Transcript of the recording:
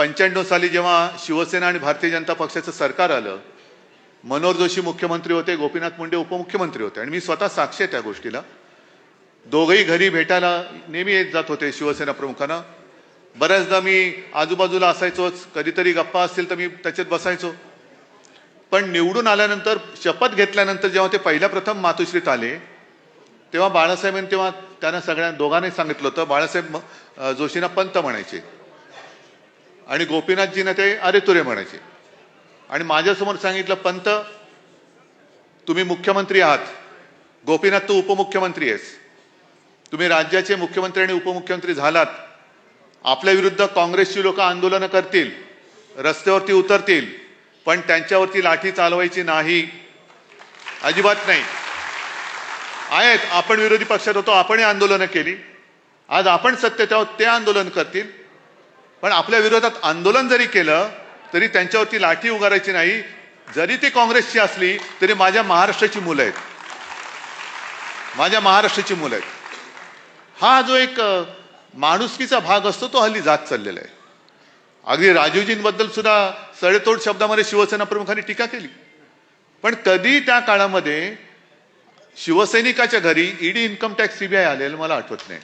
95 साली जेव्हा शिवसेना आणि भारतीय जनता पक्षाचं सरकार आलं, मनोहर जोशी मुख्यमंत्री होते, गोपीनाथ मुंडे उपमुख्यमंत्री होते आणि मी स्वतः साक्षी आहे त्या गोष्टीला. दोघेही घरी भेटायला नेहमी येत जात होते शिवसेना प्रमुखांना. बऱ्याचदा मी आजूबाजूला असायचोच, कधीतरी गप्पा असतील तर मी त्याच्यात बसायचो. पण निवडून आल्यानंतर, शपथ घेतल्यानंतर जेव्हा ते पहिल्या प्रथम मातोश्रीत आले, तेव्हा बाळासाहेबांनी त्यांना सगळ्या दोघांनी सांगितलं होतं, बाळासाहेब जोशींना पंत म्हणायचे आणि गोपीनाथजींना ते अरे तुरे म्हणायचे. आणि माझ्यासमोर सांगितलं, पंत तुम्ही मुख्यमंत्री आहात, गोपीनाथ तू उपमुख्यमंत्री आहेस, तुम्ही राज्याचे मुख्यमंत्री आणि उपमुख्यमंत्री झालात, आपल्या विरुद्ध काँग्रेसची लोक आंदोलन करतील, रस्त्यावरती उतरतील, पण त्यांच्यावरती लाठी चालवायची नाही, अजिबात नाही. आहेत, आपण विरोधी पक्षात होतो, आपणही आंदोलनं केली, आज आपण सत्तेत आहोत, ते आंदोलन करतील, पण आपल्या विरोधात आंदोलन जरी केलं तरी त्यांच्यावरती लाठी उगारायची नाही. जरी ती काँग्रेसची असली तरी माझ्या महाराष्ट्राची मुलं आहेत, माझ्या महाराष्ट्राची मुलं आहेत. हा जो एक माणुसकीचा भाग असतो तो हल्ली जात चाललेला आहे. अगदी राजीवजींबद्दल सुद्धा सडेतोड शब्दामध्ये शिवसेना प्रमुखांनी टीका केली, पण कधी त्या काळामध्ये शिवसैनिकाच्या घरी ईडी, इन्कम टॅक्स, सीबीआय आलेलं मला आठवत नाही.